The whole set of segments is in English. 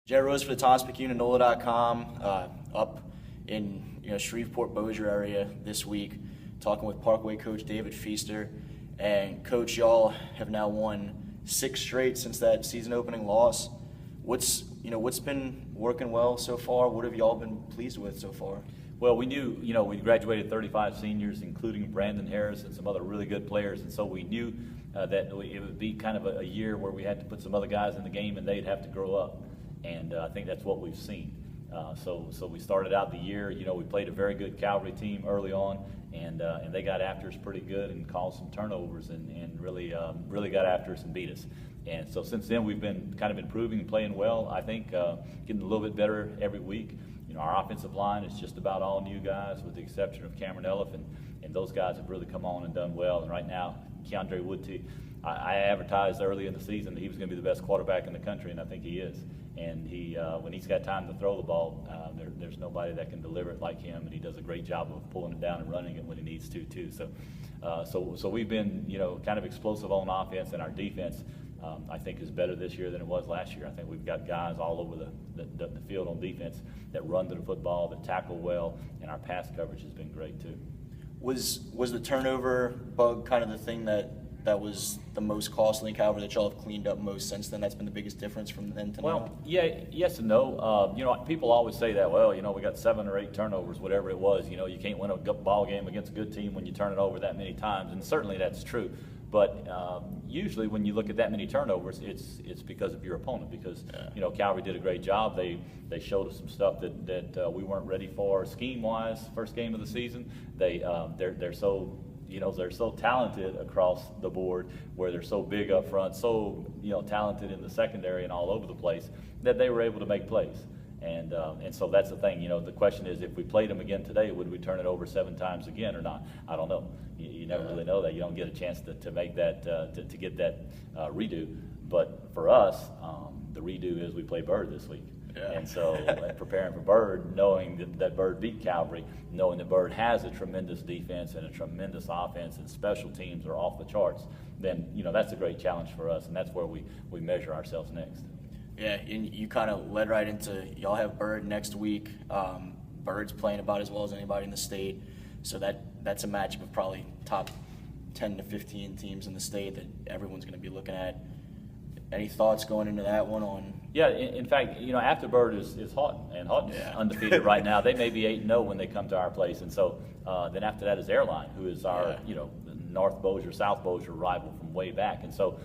Jared Rose for the NOLA.com, up in Shreveport, Bossier area this week, talking with Parkway coach David Feaster. And coach, y'all have now won 6 straight since that season opening loss. What's been working well so far? What have y'all been pleased with so far? Well, we knew, we graduated 35 seniors, including Brandon Harris and some other really good players, and so we knew that it would be kind of a year where we had to put some other guys in the game and they'd have to grow up, and I think that's what we've seen. So we started out the year, we played a very good Calvary team early on, and they got after us pretty good and caused some turnovers and really got after us and beat us. And so since then we've been kind of improving and playing well. I think getting a little bit better every week. Our offensive line is just about all new guys with the exception of Cameron Elliff, and those guys have really come on and done well. And right now, Keandre Woodtee, I advertised early in the season that he was going to be the best quarterback in the country, and I think he is. And he, when he's got time to throw the ball, there's nobody that can deliver it like him, and he does a great job of pulling it down and running it when he needs to too. So we've been kind of explosive on offense, and our defense I think is better this year than it was last year. I think we've got guys all over the field on defense that run to the football, that tackle well, and our pass coverage has been great too. Was the turnover bug kind of the thing that was the most costly in Calvary that y'all have cleaned up most since then? That's been the biggest difference from then to now? Well, yeah, yes and no. People always say that, well, we got 7 or 8 turnovers, whatever it was. You can't win a ball game against a good team when you turn it over that many times, and certainly that's true. But usually when you look at that many turnovers, it's because of your opponent, because Calvary did a great job. They showed us some stuff that we weren't ready for scheme-wise. First game of the season, they're so talented across the board, where they're so big up front, so talented in the secondary and all over the place, that they were able to make plays. And so that's the thing. The question is, if we played them again today, would we turn it over 7 times again or not? I don't know. You never really know that. You don't get a chance to make that to get that redo. But for us, the redo is we play Byrd this week. Yeah. And so preparing for Byrd, knowing that Byrd beat Calvary, knowing that Byrd has a tremendous defense and a tremendous offense and special teams are off the charts, then that's a great challenge for us, and that's where we measure ourselves next. Yeah, and you kind of led right into, y'all have Byrd next week. Byrd's playing about as well as anybody in the state, so that's a matchup of probably top 10 to 15 teams in the state that everyone's going to be looking at. Any thoughts going into that one on? Yeah, in fact, after Byrd is Houghton, and Houghton's undefeated right now. They may be 8-0 when they come to our place, and so then after that is Airline, who is our North Bossier, South Bossier rival from way back, and so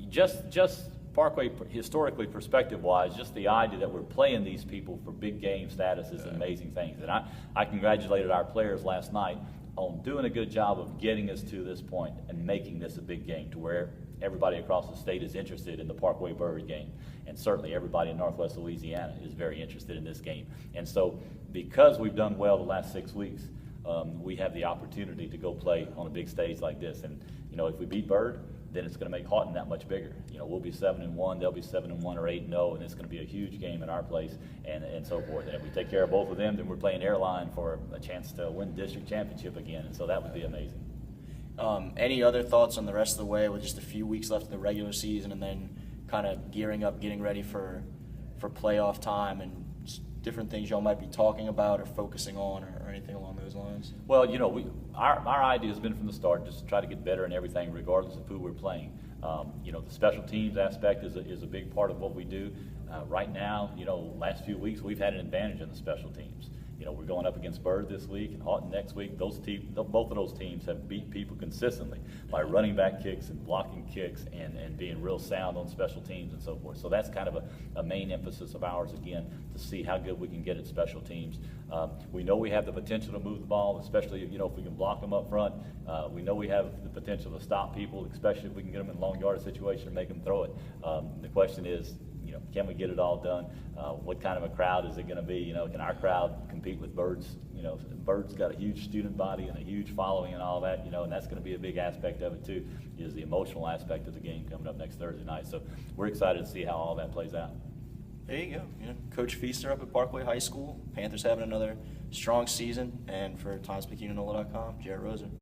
just Parkway, historically, perspective-wise, just the idea that we're playing these people for big game status is amazing things. And I congratulated our players last night on doing a good job of getting us to this point and making this a big game to where everybody across the state is interested in the Parkway Byrd game. And certainly everybody in Northwest Louisiana is very interested in this game. And so because we've done well the last 6 weeks, we have the opportunity to go play on a big stage like this. And, if we beat Byrd, then it's going to make Houghton that much bigger. We'll be 7-1, they'll be 7-1 or 8-0, and it's going to be a huge game in our place, and so forth. And if we take care of both of them, then we're playing Airline for a chance to win district championship again, and so that would be amazing. Any other thoughts on the rest of the way with just a few weeks left of the regular season, and then kind of gearing up, getting ready for playoff time, and different things y'all might be talking about or focusing on or anything along those lines? Well, our idea has been from the start just to try to get better in everything regardless of who we're playing. The special teams aspect is a big part of what we do. Right now, last few weeks we've had an advantage in the special teams. We're going up against Byrd this week and Houghton next week. Both of those teams have beat people consistently by running back kicks and blocking kicks and being real sound on special teams and so forth. So that's kind of a main emphasis of ours, again, to see how good we can get at special teams. We know we have the potential to move the ball, especially if we can block them up front. We know we have the potential to stop people, especially if we can get them in a long yardage situation and make them throw it. The question is, can we get it all done? What kind of a crowd is it going to be? Can our crowd compete with Byrd's? Byrd's got a huge student body and a huge following and all that, and that's going to be a big aspect of it too, is the emotional aspect of the game coming up next Thursday night. So we're excited to see how all that plays out. There you go. Coach Feaster up at Parkway High School. Panthers having another strong season. And for NOLA.com, Jared Rose.